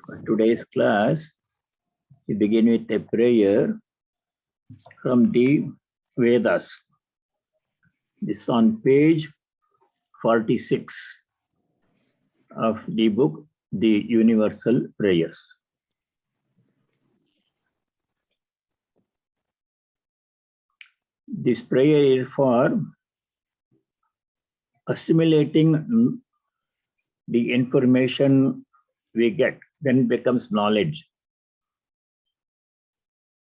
For today's class, we begin with a prayer from the Vedas. This is on page 46 of the book, The Universal Prayers. This prayer is for assimilating the information we get, then it becomes knowledge.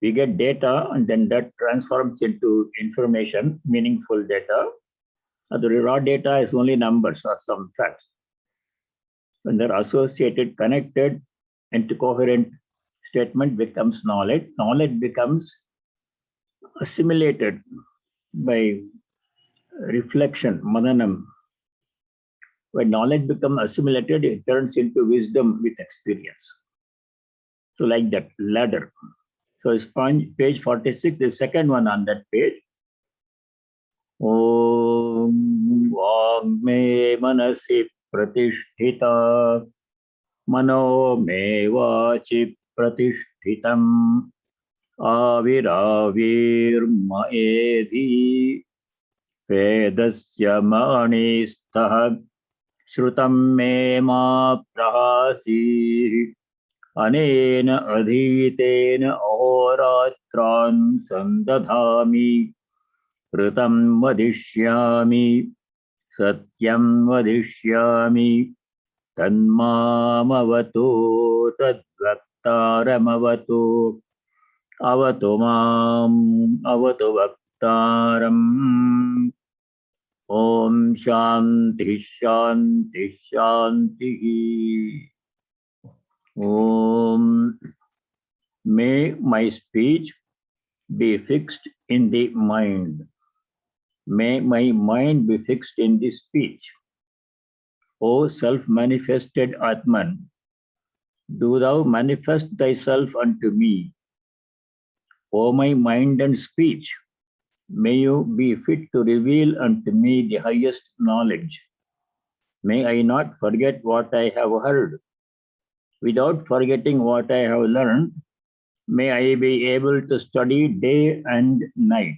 We get data and then that transforms into information, meaningful data. The raw data is only numbers or some facts. When they're associated, connected into coherent statement becomes knowledge. Knowledge becomes assimilated by reflection, mananam. When knowledge becomes assimilated, it turns into wisdom with experience. So like that, ladder. So it's page 46, the second one on that page. Om Vagme Manasi Pratisthita Mano Me Vachi Pratishthitam Aviravir Maedhi Vedasya Manistah Shrutam Me Ma Prahasi Anena Adhitena Ahoratran Sandadhami Kritam Vadishyami Satyam Vadishyami Tanmamavato Tadvaktaramavato Avato Mam Avato Vaktaram Om Shanti Shanti Shanti. Om. May my speech be fixed in the mind. May my mind be fixed in the speech. O self-manifested Atman, do thou manifest thyself unto me. O my mind and speech, may you be fit to reveal unto me the highest knowledge. May I not forget what I have heard. Without forgetting what I have learned, may I be able to study day and night.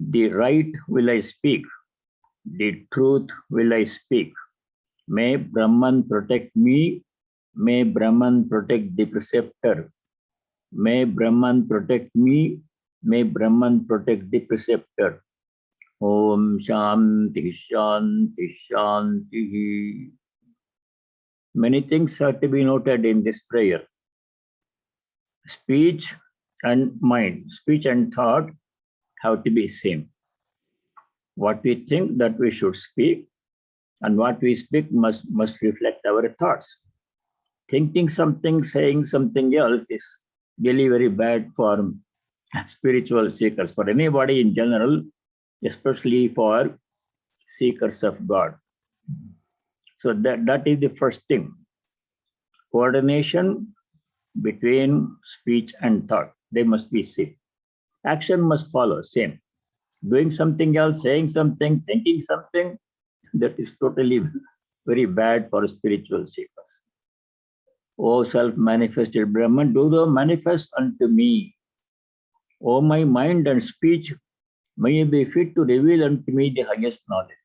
The right will I speak, the truth will I speak. May Brahman protect me, may Brahman protect the preceptor. May Brahman protect me, may Brahman protect the preceptor. Om Shanti Shanti Shanti. Many things are to be noted in this prayer. Speech and mind, speech and thought have to be same. What we think that we should speak, and what we speak must reflect our thoughts. Thinking something, saying something else is really very bad for spiritual seekers, for anybody in general, especially for seekers of God. So that is the first thing. Coordination between speech and thought. They must be same. Action must follow, same. Doing something else, saying something, thinking something, that is totally very bad for spiritual seekers. O self-manifested Brahman, do thou manifest unto me. O my mind and speech, may you be fit to reveal unto me the highest knowledge.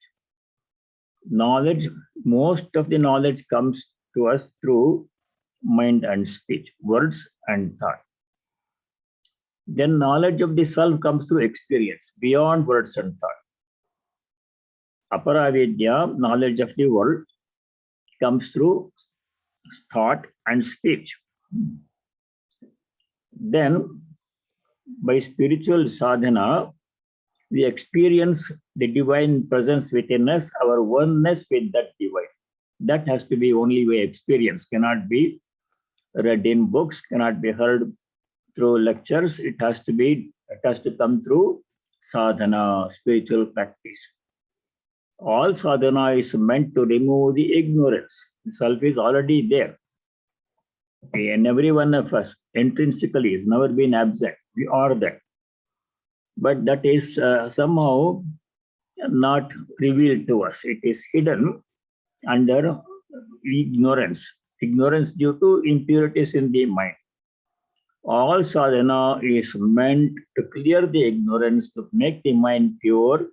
Knowledge, most of the knowledge comes to us through mind and speech, words and thought. Then knowledge of the self comes through experience, beyond words and thought. Aparavidya, knowledge of the world, comes through thought and speech. Then, by spiritual sadhana, we experience the divine presence within us, our oneness with that divine. That has to be only way experience, cannot be read in books, cannot be heard through lectures. It has to come through sadhana, spiritual practice. All sadhana is meant to remove the ignorance. The self is already there. And every one of us intrinsically has never been absent. We are that. But that is somehow not revealed to us. It is hidden under ignorance. ignorance due to impurities in the mind. All sadhana is meant to clear the ignorance, to make the mind pure.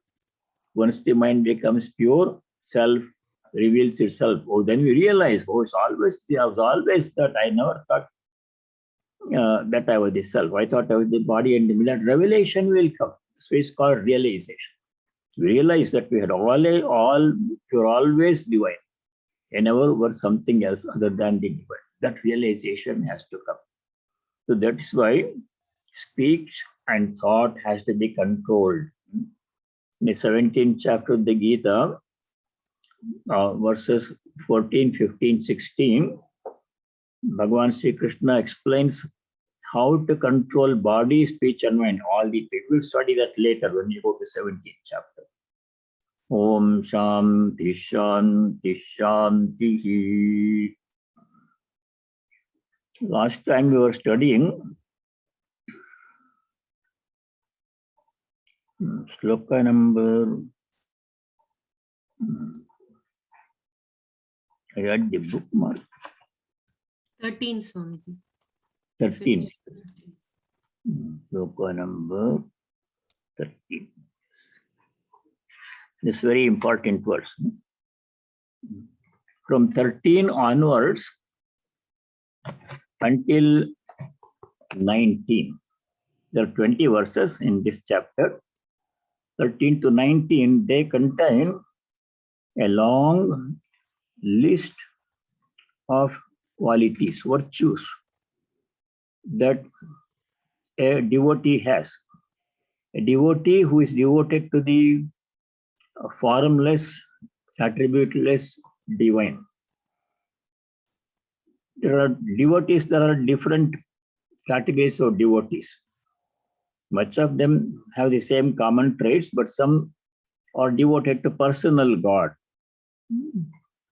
Once the mind becomes pure, self reveals itself. Oh, then we realize, oh, I was always that. I never thought that I was the self. I thought I was the body, and that revelation will come. So it's called realization. We realize that we were always divine. And never were something else other than the divine. That realization has to come. So that is why speech and thought has to be controlled. In the 17th chapter of the Gita, verses 14, 15, 16, Bhagavan Sri Krishna explains how to control body, speech, and mind. All the three. We'll study that later when you go to 17th chapter. Om Shanti Shanti Shanti. Last time we were studying sloka number. I had the bookmark. 13, Swamiji. 13. Sloka number 13. This very important verse. From 13 onwards until 19. There are 20 verses in this chapter. 13 to 19, they contain a long list of qualities, virtues that a devotee has. A devotee who is devoted to the formless, attributeless divine. There are devotees, there are different categories of devotees. Much of them have the same common traits, but some are devoted to personal God.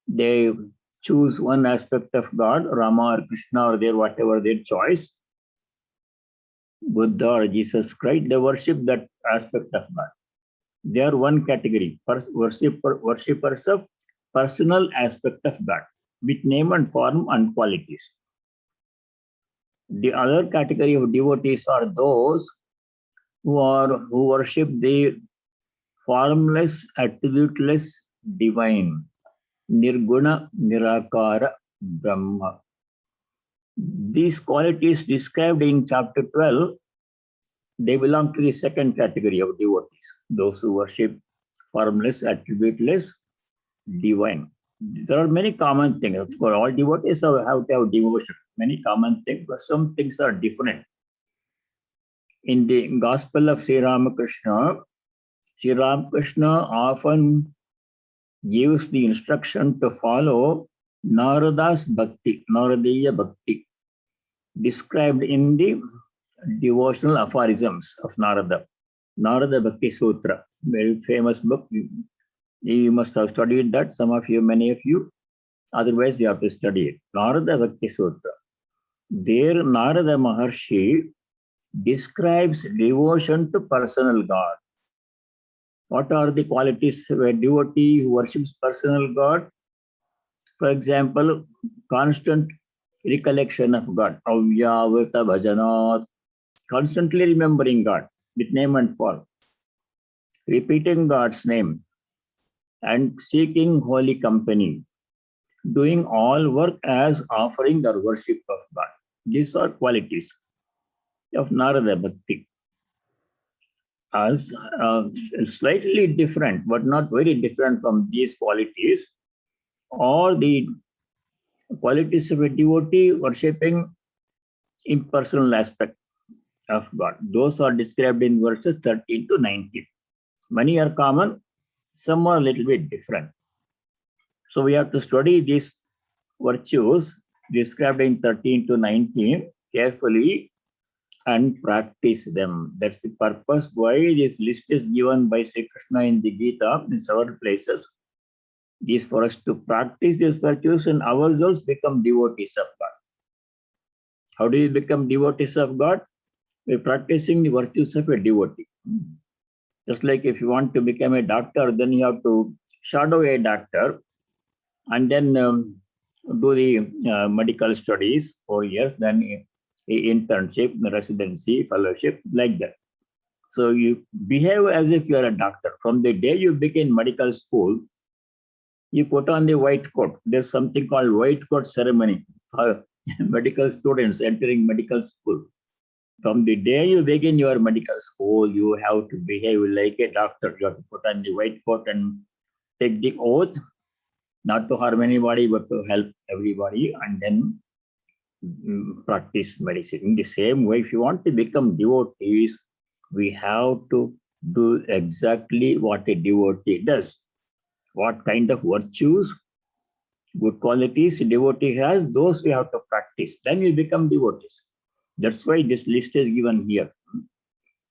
They choose one aspect of God, Rama or Krishna or whatever their choice, Buddha or Jesus Christ, they worship that aspect of God. They are one category, worshippers of personal aspect of God, with name and form and qualities. The other category of devotees are those who worship the formless, attributeless divine, Nirguna, Nirakara, Brahma. These qualities described in chapter 12, they belong to the second category of devotees, those who worship formless, attributeless, divine. There are many common things. Of course, all devotees have to have devotion, many common things, but some things are different. In the Gospel of Sri Ramakrishna often gives the instruction to follow Narada's Bhakti, Naradiya Bhakti, described in the devotional aphorisms of Narada, Narada Bhakti Sutra, very famous book. You must have studied that, some of you, many of you. Otherwise, you have to study it. Narada Bhakti Sutra. There, Narada Maharshi describes devotion to personal God. What are the qualities of a devotee who worships personal God? For example, constant recollection of God, Avyavata Bhajanat, constantly remembering God with name and form, repeating God's name, and seeking holy company, doing all work as offering the worship of God. These are qualities of Narada Bhakti. As slightly different, but not very different from these qualities, or the qualities of a devotee worshipping impersonal aspect of God. Those are described in verses 13 to 19. Many are common, some are a little bit different. So we have to study these virtues described in 13 to 19 carefully and practice them. That's the purpose why this list is given by Sri Krishna in the Gita in several places. It is for us to practice these virtues and ourselves become devotees of God. How do you become devotees of God? By practicing the virtues of a devotee. Just like if you want to become a doctor, then you have to shadow a doctor and then do the medical studies 4 years, then internship, residency, fellowship, like that. So you behave as if you are a doctor. From the day you begin medical school, you put on the white coat. There's something called white coat ceremony for medical students entering medical school. From the day you begin your medical school, you have to behave like a doctor. You have to put on the white coat and take the oath not to harm anybody, but to help everybody, and then practice medicine. In the same way, if you want to become devotees, we have to do exactly what a devotee does. What kind of virtues, good qualities a devotee has, those we have to practice. Then we become devotees. That's why this list is given here.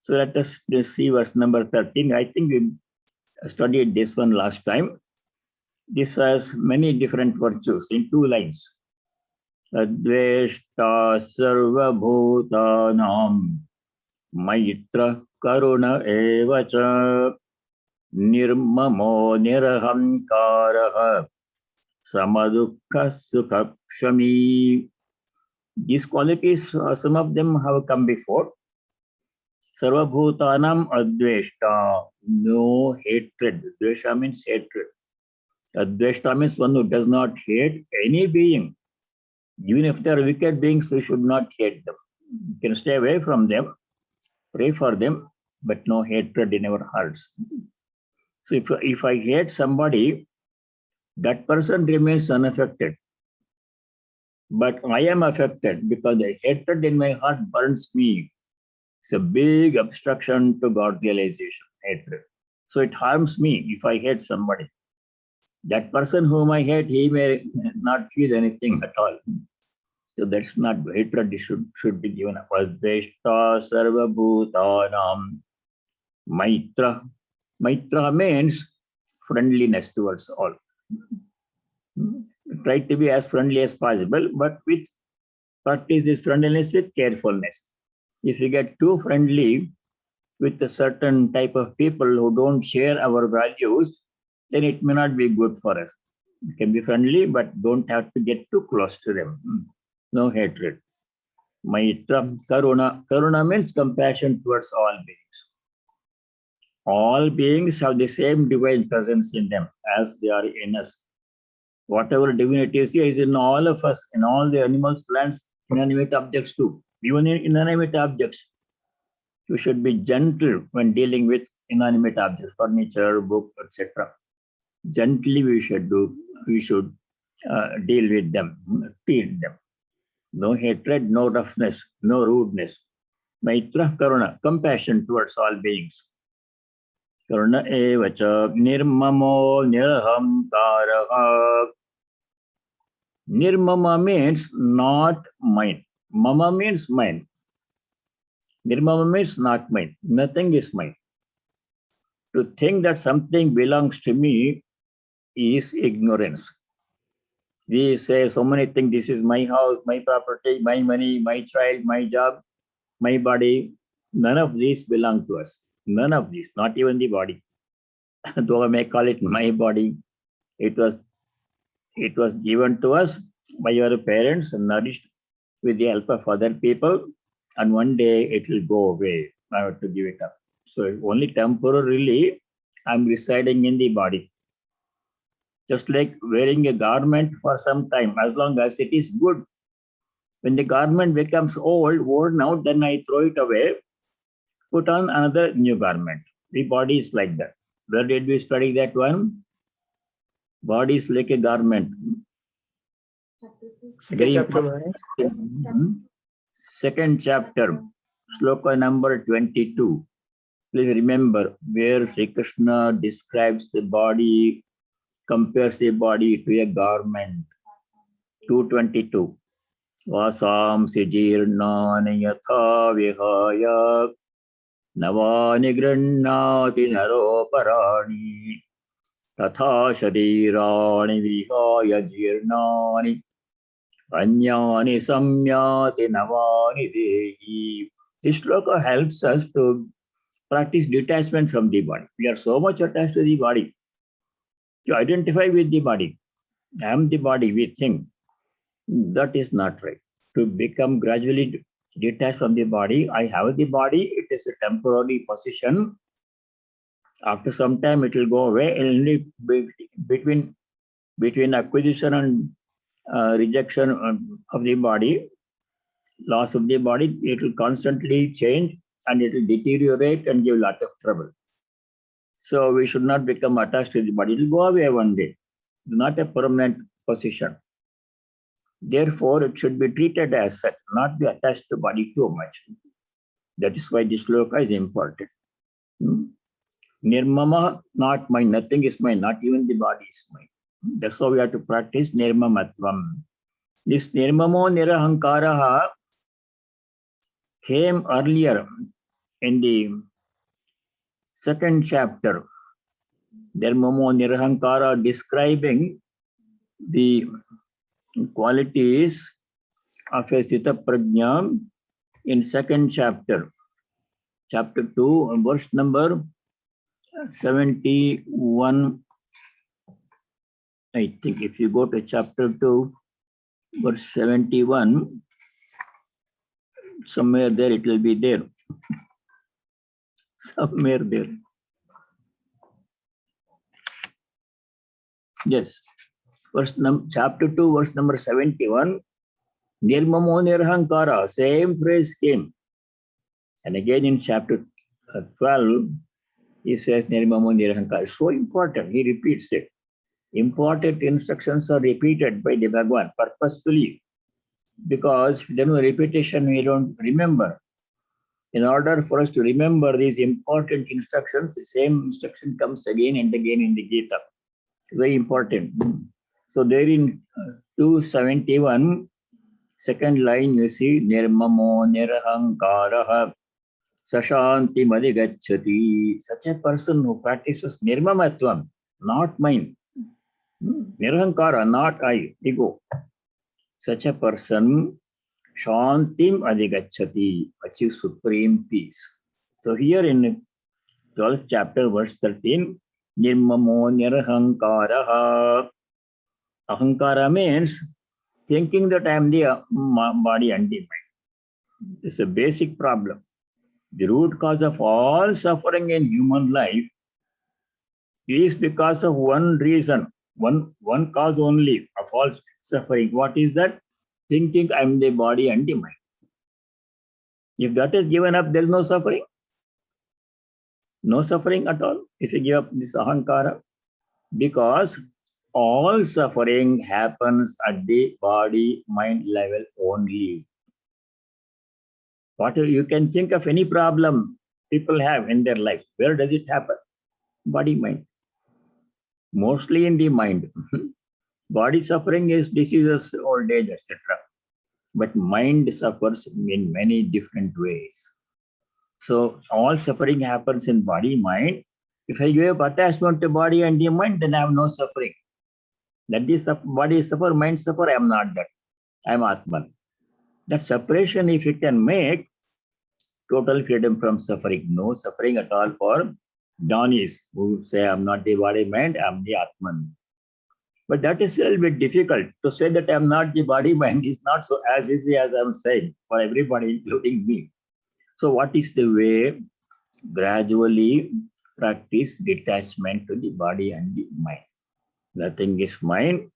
So let us see verse number 13. I think we studied this one last time. This has many different virtues in 2 lines. Adveshta sarva bhutanam maitra karuna evacha nirmamo nirahamkaraha samadukha sukhakshami. These qualities, some of them have come before. Sarva bhutanam adveshta, no hatred. Dvesha means hatred. Adveshta means one who does not hate any being. Even if they are wicked beings, we should not hate them. We can stay away from them, pray for them, but no hatred in our hearts. So if I hate somebody, that person remains unaffected. But I am affected because the hatred in my heart burns me. It's a big obstruction to God realization, hatred. So it harms me if I hate somebody. That person whom I hate, he may not feel anything at all. So that's not hatred. Should be given up. Adveshta sarva bhutanam maitra. Maitra means friendliness towards all. Try to be as friendly as possible, but with practice this friendliness with carefulness. If you get too friendly with a certain type of people who don't share our values, then it may not be good for us. You can be friendly, but don't have to get too close to them. No hatred. Maitra, karuna. Karuna means compassion towards all beings. All beings have the same divine presence in them as they are in us. Whatever divinity is here is in all of us, in all the animals, plants, inanimate objects too. Even in inanimate objects, you should be gentle when dealing with inanimate objects, furniture, book, etc. Gently we should deal with them, treat them. No hatred, no roughness, no rudeness. Maitra karuna, compassion towards all beings. Karuna evacha nirmamo nirahamkaraha. Nirmama means not mine. Mama means mine. Nirmama means not mine. Nothing is mine. To think that something belongs to me is ignorance. We say so many things. This is my house, my property, my money, my child, my job, my body. None of these belong to us. None of these, not even the body. Though I may call it my body, it was given to us by our parents and nourished with the help of other people, and one day it will go away. I have to give it up. So only temporarily I'm residing in the body. Just like wearing a garment for some time, as long as it is good. When the garment becomes old, worn out, then I throw it away, put on another new garment. The body is like that. Where did we study that one? Body is like a garment. Second chapter, Maharaj. Second chapter, sloka number 22. Please remember where Sri Krishna describes the body, compares the body to a garment. 222. Vasamsi jirnani yatha vihaya navani grannati naroparani tatha sharirani vihaya jirnani anyani samyati navani dehi. This sloka helps us to practice detachment from the body. We are so much attached to the body. To identify with the body. I am the body, we think. That is not right. To become gradually detached from the body, I have the body, it is a temporary position. After some time, it will go away. Only between acquisition and rejection of the body, loss of the body, it will constantly change and it will deteriorate and give a lot of trouble. So we should not become attached to the body. It will go away one day. Not a permanent position. Therefore, it should be treated as such, not be attached to body too much. That is why this sloka is important. Nirmama, not mine, nothing is mine, not even the body is mine. That's how we have to practice nirmamatvam. This nirmamo nirahankaraha came earlier in the second chapter. Nirmamo nirahankara describing the qualities of a Sthita Prajna in second chapter. Chapter 2, verse number 71. I think if you go to chapter 2, verse 71, somewhere there it will be there. Somewhere there. Yes. Chapter 2, verse number 71. Nirmamo nirhankara, same phrase came. And again in chapter 12, he says Nirmamo nirhankara. So important, he repeats it. Important instructions are repeated by the Bhagwan purposefully, because if there is no repetition, we don't remember. In order for us to remember these important instructions, the same instruction comes again and again in the Gita. Very important. So there in 271, second line, you see, Nirmamo nirhankaraha sashanti madhigacchati. Such a person who practices nirmamatvam, not mine. Nirhankara, not I, ego. Such a person, shantim adhigacchati, achieves supreme peace. So here in 12th chapter, verse 13, nirmamo nirhankaraha. Ahankara means thinking that I am the body and the mind. It's a basic problem. The root cause of all suffering in human life is because of one reason, one cause only of all suffering. What is that? Thinking I am the body and the mind. If that is given up, there is no suffering. No suffering at all if you give up this ahankara, because all suffering happens at the body-mind level only. What you can think of any problem people have in their life, where does it happen? Body-mind. Mostly in the mind. Body suffering is diseases, old age, etc. But mind suffers in many different ways. So all suffering happens in body-mind. If I give up attachment to body and the mind, then I have no suffering. That is, body suffer, mind suffer, I am not that. I am Atman. That separation, if you can make, total freedom from suffering. No suffering at all for Danis who say, I am not the body, mind, I am the Atman. But that is a little bit difficult. To say that I am not the body, mind is not so as easy as I am saying for everybody, including me. So what is the way? Gradually practice detachment to the body and the mind. Nothing is mine.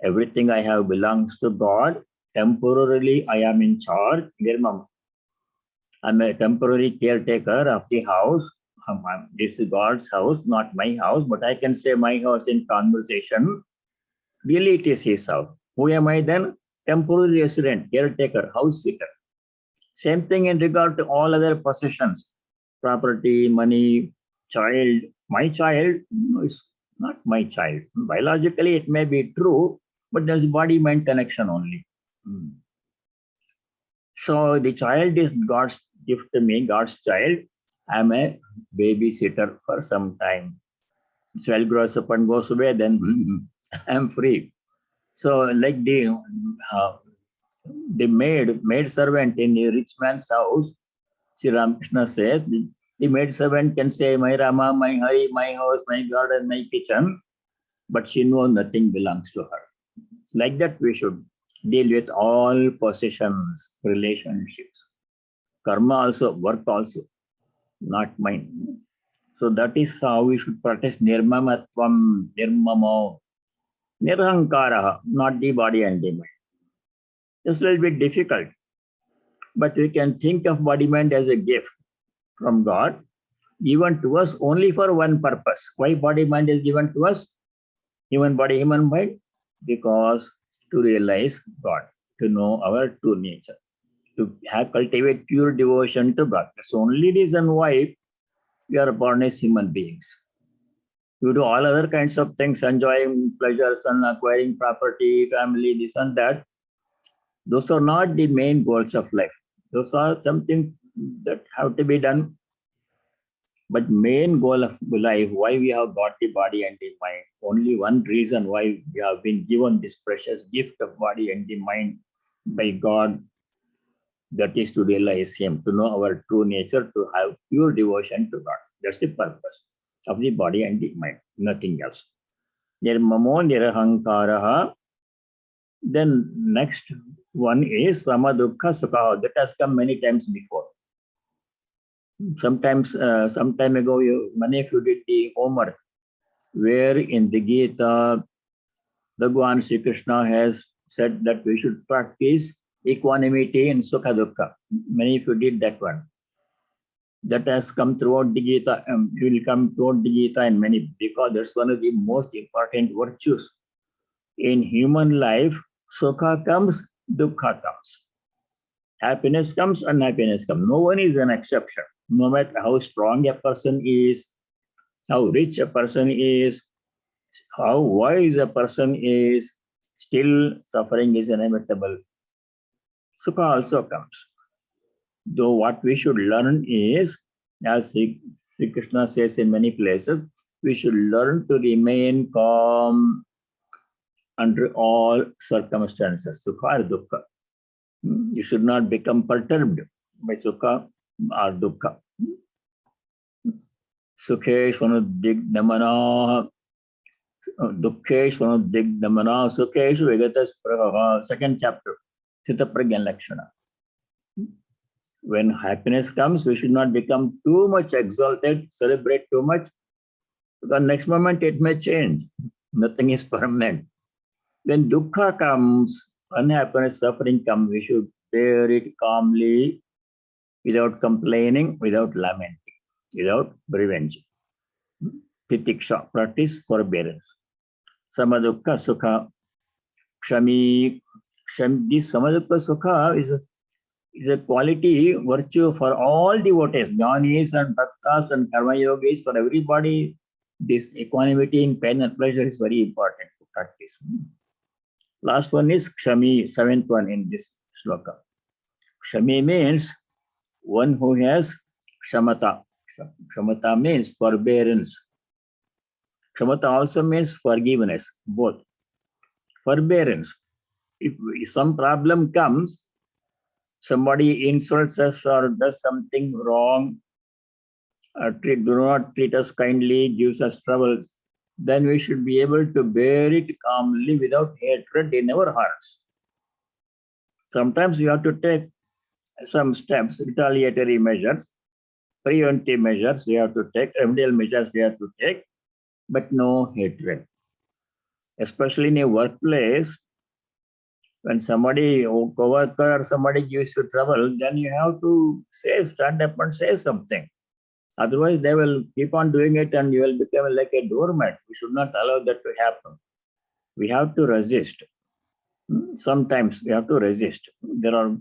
Everything I have belongs to God. Temporarily, I am in charge. I'm a temporary caretaker of the house. This is God's house, not my house, but I can say my house in conversation. Really, it is his house. Who am I then? Temporary resident, caretaker, house sitter. Same thing in regard to all other possessions, property, money, child. My child is not my child. Biologically, it may be true, but there's body-mind connection only. So the child is God's gift to me, God's child. I'm a babysitter for some time. Child grows up and goes away, then I'm free. So like the maid servant in a rich man's house, Sri Ramakrishna says, the maid servant can say, my Rama, my Hari, my house, my garden, my kitchen, but she knows nothing belongs to her. Like that we should deal with all possessions, relationships, karma also, work also, not mine. So that is how we should practice nirmamatvam, nirmamo, nirahankara, not the body and the mind. It's a little bit difficult, but we can think of body mind as a gift from God, given to us only for one purpose. Why body mind is given to us? Human body, human mind? Because to realize God, to know our true nature, to have cultivate pure devotion to God. That's the only reason why we are born as human beings. You do all other kinds of things, enjoying pleasures and acquiring property, family, this and that. Those are not the main goals of life. Those are something that have to be done. But main goal of life, why we have got the body and the mind, only one reason why we have been given this precious gift of body and the mind by God, that is to realize Him, to know our true nature, to have pure devotion to God. That's the purpose of the body and the mind, nothing else. Nirmamo nirahankaraha. Then next one is samadukha sukha. That has come many times before. Sometimes, some time ago, many of you did the homework, where in the Gita, Bhagavan Sri Krishna has said that we should practice equanimity in Sukha Dukkha. Many of you did that one. That has come throughout the Gita, it will come throughout the Gita and many, because that's one of the most important virtues. In human life, Sukha comes, Dukkha comes. Happiness comes, unhappiness comes. No one is an exception. No matter how strong a person is, how rich a person is, how wise a person is, still suffering is inevitable. Sukha also comes. Though what we should learn is, as Sri Krishna says in many places, we should learn to remain calm under all circumstances, sukha or dukkha. You should not become perturbed by sukha or dukkha. Sukheshvanudignamana, dukheshvanudignamana, sukheshu vigatasparaha. Second chapter, Sthita Pragyan Lakshana. When happiness comes, we should not become too much exalted, celebrate too much, because next moment it may change. Nothing is permanent. When dukkha comes, unhappiness, suffering comes, we should bear it calmly, without complaining, without lamenting, without revenge. Titiksha, practice forbearance. Samadukha sukha, kshami. This samadukha sukha is a quality, virtue for all devotees, jnanis and bhaktas and karma yogis, for everybody. This equanimity in pain and pleasure is very important to practice. Last one is kshami, seventh one in this shloka. Kshami means one who has kshamata. Kshamata means forbearance. Kshamata also means forgiveness, both. Forbearance. If some problem comes, somebody insults us or does something wrong, or do not treat us kindly, gives us troubles, then we should be able to bear it calmly without hatred in our hearts. Sometimes we have to take some steps, retaliatory measures, preventive measures we have to take, remedial measures we have to take, but no hatred. Especially in a workplace, when somebody, coworker or somebody gives you trouble, then you have to stand up and say something. Otherwise, they will keep on doing it and you will become like a doormat. We should not allow that to happen. We have to resist. Sometimes we have to resist. There are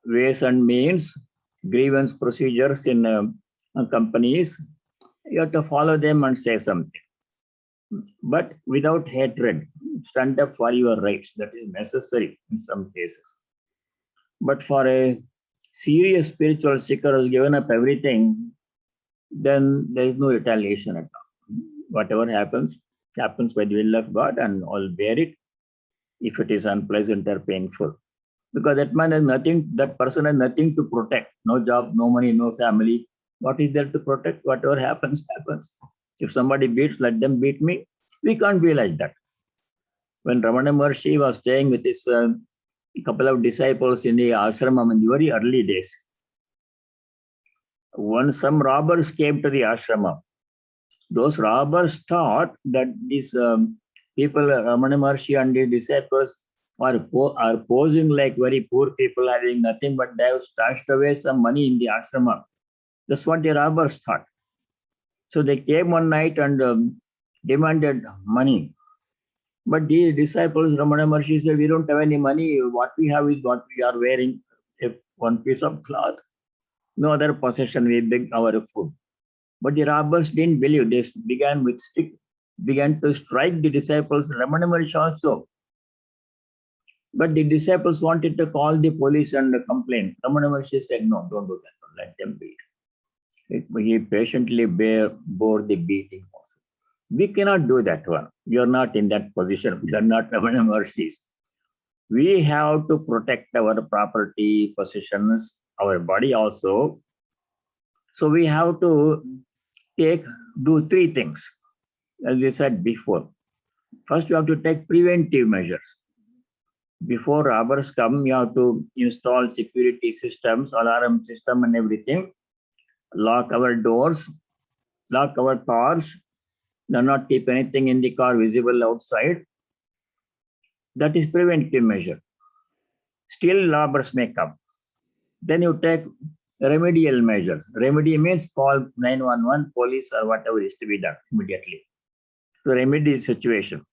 ways and means, grievance procedures in companies. You have to follow them and say something. But without hatred, stand up for your rights. That is necessary in some cases. But for a serious spiritual seeker who has given up everything, then there is no retaliation at all. Whatever happens, happens by the will of God, and all bear it if it is unpleasant or painful. Because that man has nothing, that person has nothing to protect. No job, no money, no family. What is there to protect? Whatever happens, happens. If somebody beats, let them beat me. We can't be like that. When Ramana Maharshi was staying with his a couple of disciples in the ashramam in the very early days. When some robbers came to the ashramam, those robbers thought that these people, Ramana Maharshi and the disciples, are posing like very poor people having nothing, but they have stashed away some money in the ashrama. That's what the robbers thought. So they came one night and demanded money. But the disciples, Ramana Maharshi said, we don't have any money. What we have is what we are wearing, one piece of cloth. No other possession, we beg our food. But the robbers didn't believe. They began with stick, began to strike the disciples, Ramana Maharshi also. But the disciples wanted to call the police and complain. Ramana Maharshi said, no, don't do that. Let them beat. He patiently bore the beating also. We cannot do that one. We are not in that position. We are not Ramana Maharshis. We have to protect our property, possessions, our body also. So we have to do three things, as we said before. First, you have to take preventive measures. Before robbers come, you have to install security systems, alarm system and everything. Lock our doors, lock our cars, do not keep anything in the car visible outside. That is preventive measure. Still robbers may come. Then you take remedial measures. Remedy means call 911, police or whatever is to be done immediately to remedy the situation.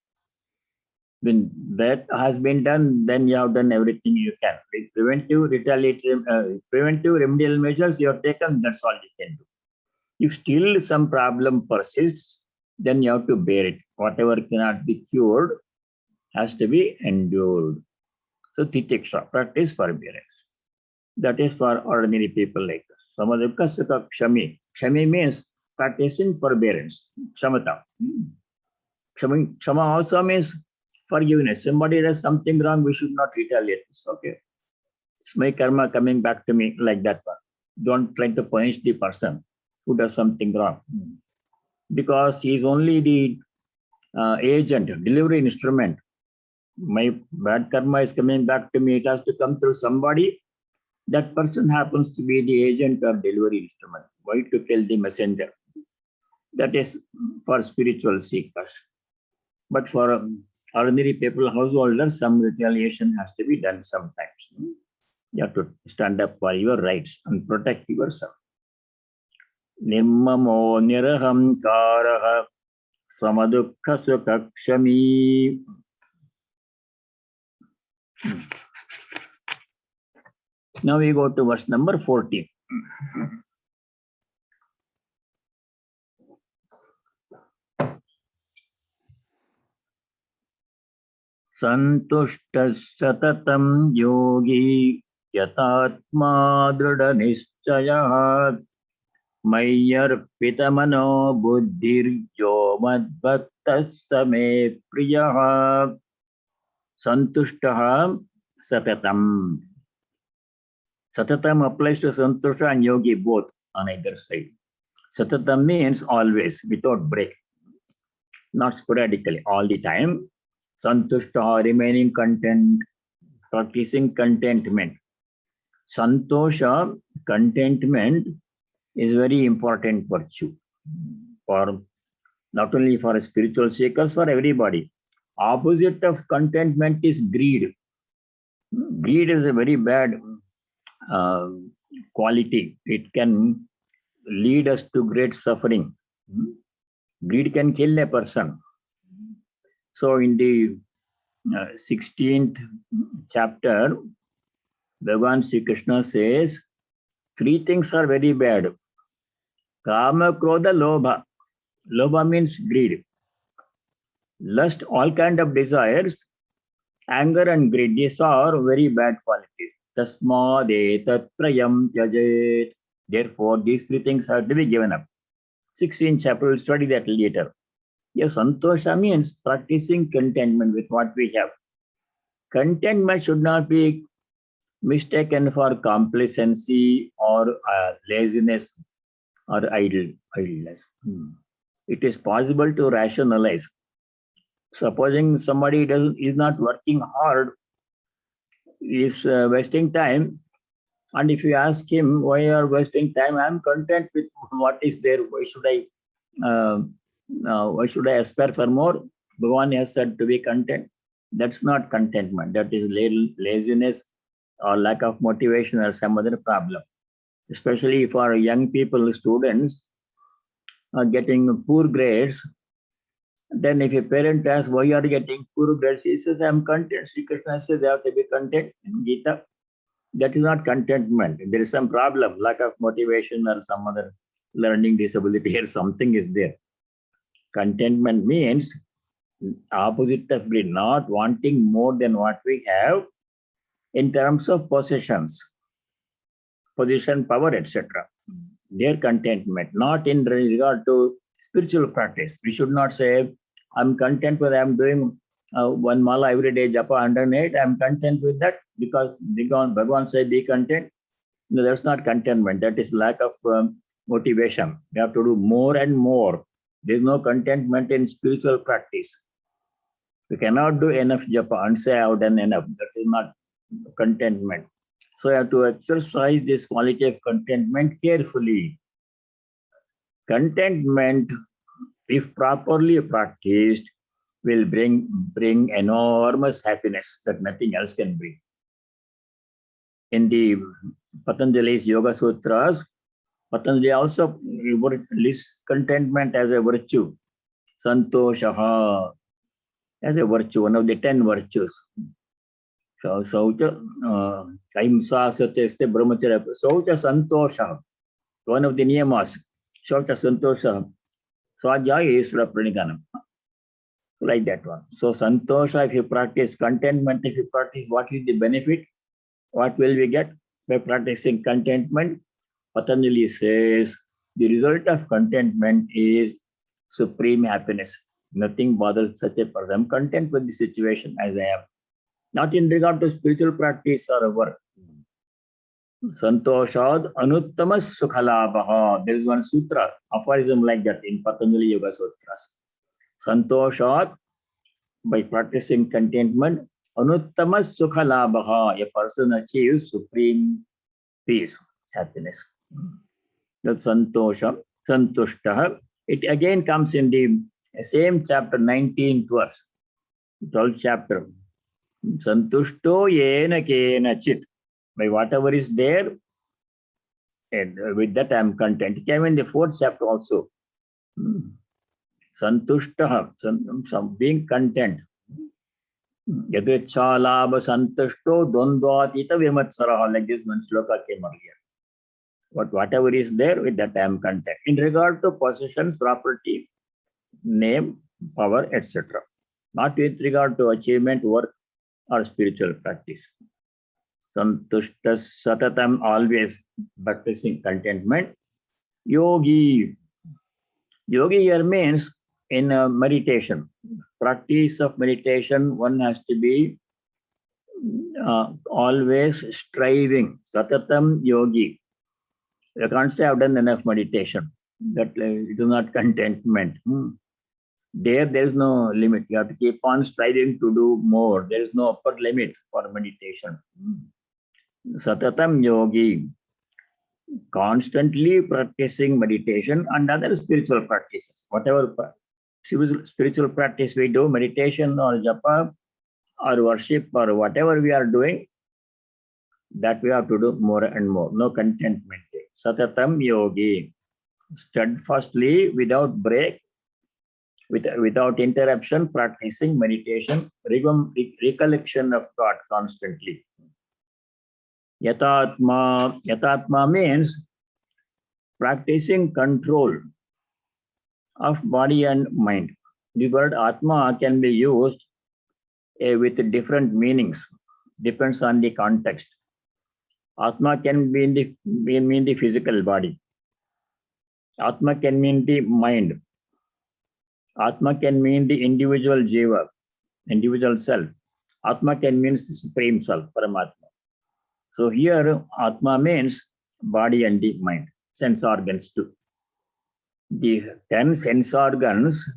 When that has been done, then you have done everything you can. Preventive, preventive remedial measures you have taken, that's all you can do. If still some problem persists, then you have to bear it. Whatever cannot be cured has to be endured. So titiksha, practice forbearance. That is for ordinary people like us. Samadukha sukha kshami. Kshami means practicing forbearance. Kshamata. Kshama also means forgiveness. Somebody does something wrong, we should not retaliate. It's okay. It's my karma coming back to me like that one. Don't try to punish the person who does something wrong. Because he is only the agent, delivery instrument. My bad karma is coming back to me. It has to come through somebody. That person happens to be the agent or delivery instrument. Why to kill the messenger? That is for spiritual seekers. But for ordinary people, householders, some retaliation has to be done sometimes. You have to stand up for your rights and protect yourself. Nirmamo nirahamkaraha samadukha sukha kshami. Now we go to verse number 14. Santushta satatam yogi yatatma drida nischayah mayyarpitamano buddhir yo madbhaktas me priyah. Santushtaha satatam. Satatam applies to Santusha and Yogi both on either side. Satatam means always, without break, not sporadically, all the time. Santushtaha, remaining content, practicing contentment. Santosha, contentment, is very important virtue for not only for spiritual seekers, for everybody. Opposite of contentment is greed. Greed is a very bad quality. It can lead us to great suffering. Greed can kill a person. So in the 16th chapter, Bhagavan Sri Krishna says, three things are very bad. Kama, Krodha, Lobha. Lobha means greed. Lust, all kind of desires, anger and greed, these are very bad qualities. Tasmade tatrayam tyajet. Therefore, these three things have to be given up. 16th chapter, we'll study that later. Yes, Santosha means practicing contentment with what we have. Contentment should not be mistaken for complacency or laziness or idleness. It is possible to rationalize. Supposing somebody is not working hard, is wasting time. And if you ask him why you are wasting time, I'm content with what is there. Why should I aspire for more? Bhagavan has said to be content. That's not contentment. That is laziness or lack of motivation or some other problem. Especially for young people, students are getting poor grades. Then if a parent asks why you are getting poor grades, he says, I'm content. Sri Krishna says they have to be content in Gita. That is not contentment. There is some problem, lack of motivation or some other learning disability or something is there. Contentment means opposite of greed, not wanting more than what we have in terms of possessions, position, power, etc. Their contentment, not in regard to spiritual practice. We should not say, I'm content with I'm doing one mala every day, japa 108. I'm content with that because Bhagavan said be content. No, that's not contentment. That is lack of motivation. We have to do more and more. There is no contentment in spiritual practice. We cannot do enough japa and say I have done enough. That is not contentment. So you have to exercise this quality of contentment carefully. Contentment, if properly practiced, will bring enormous happiness that nothing else can bring. In the Patanjali's Yoga Sutras, Patanjali also lists contentment as a virtue. Santoshaha as a virtue, one of the 10 virtues. So, Ahimsa, Satyasya, Brahmacharya, Saucha Santosha, one of the niyamas. Saucha Santosha, Swajaya Isra Praniganam. Like that one. So Santosha, if you practice, contentment, if you practice, what is the benefit? What will we get by practicing contentment? Patanjali says the result of contentment is supreme happiness. Nothing bothers such a person. I'm content with the situation as I am. Not in regard to spiritual practice or work. Santoshad anuttamas sukhalabha. There is one sutra, aphorism like that in Patanjali Yoga Sutras. Santoshad, by practicing contentment, anuttamas sukhalabha. A person achieves supreme peace, happiness. That santosha, santushtaha. It again comes in the same chapter, 19th verse, 12th chapter. Santushto yena kena chit. By whatever is there, and with that I am content. It came in the 4th chapter also. Santushtaha, being content. Yadrichalabha santushto dvandvatita vimatsaraha. Like this one sloka came earlier. Whatever is there, with that I am content. In regard to possessions, property, name, power, etc. Not with regard to achievement, work, or spiritual practice. Santushta satatam, always practicing contentment. Yogi. Yogi here means in meditation. Practice of meditation, one has to be always striving. Satatam yogi. You can't say I've done enough meditation. That it is not contentment. There is no limit. You have to keep on striving to do more. There is no upper limit for meditation. Satatam yogi, constantly practicing meditation and other spiritual practices. Whatever spiritual practice we do, meditation or japa or worship or whatever we are doing, that we have to do more and more. No contentment. Satatam yogi, steadfastly, without break, without interruption, practicing meditation, recollection of thought constantly. Yatatma means practicing control of body and mind. The word Atma can be used with different meanings, depends on the context. Atma can mean the physical body. Atma can mean the mind. Atma can mean the individual jiva, individual self. Atma can mean the supreme self, Paramatma. So here Atma means body and the mind, sense organs too. The 10 sense organs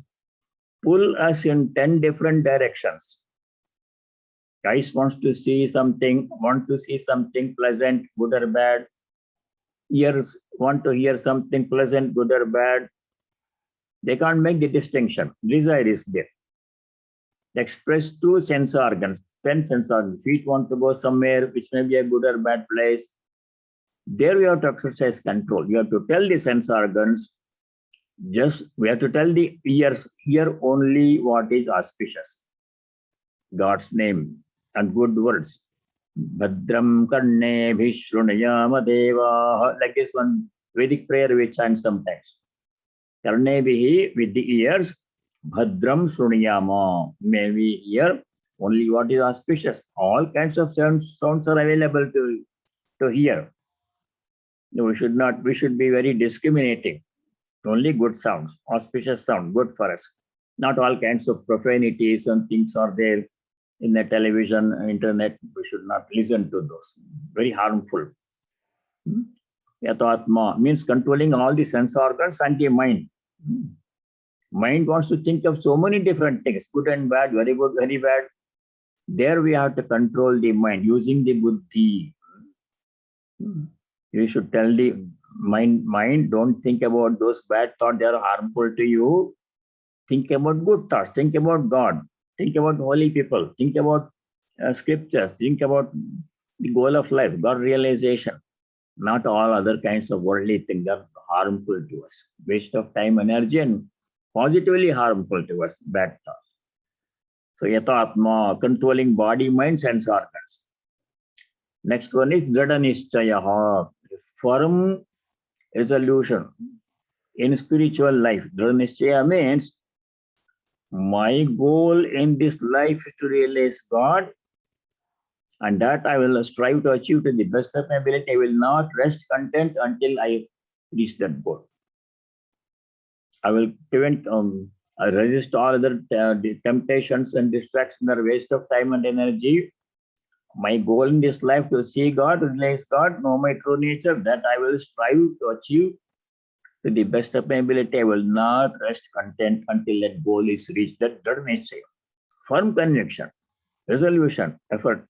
pull us in 10 different directions. Eyes want to see something pleasant, good or bad. Ears want to hear something pleasant, good or bad. They can't make the distinction. Desire is there. Expressed through sense organs, 10 sense organs. Feet want to go somewhere which may be a good or bad place. There we have to exercise control. You have to tell the sense organs, we have to tell the ears, hear only what is auspicious. God's name and good words. Bhadram karne bhishrunayama deva. Like this one Vedic prayer we chant sometimes. Karne bihi, with the ears. Bhadram shrunayama. May we hear only what is auspicious. All kinds of sounds are available to hear. No, we should be very discriminating. Only good sounds, auspicious sound, good for us. Not all kinds of profanities and things are there in the television, internet. We should not listen to those. Very harmful. Yatatma means controlling all the sense organs and the mind. Mind wants to think of so many different things, good and bad, very good, very bad. There we have to control the mind using the buddhi. You should tell the mind, don't think about those bad thoughts, they are harmful to you. Think about good thoughts, think about God, think about holy people, think about scriptures, think about the goal of life, God realization. Not all other kinds of worldly things are harmful to us. Waste of time, energy, and positively harmful to us, bad thoughts. So yata atma, controlling body, mind, sense organs. Next one is Drada Nishchayaha, firm resolution in spiritual life. Drada Nishchaya means my goal in this life is to realize God, and that I will strive to achieve to the best of my ability. I will not rest content until I reach that goal. I will I resist all other temptations and distractions are waste of time and energy. My goal in this life to see God, realize God, know my true nature, that I will strive to achieve to the best of my ability. I will not rest content until that goal is reached. That means firm conviction, resolution, effort,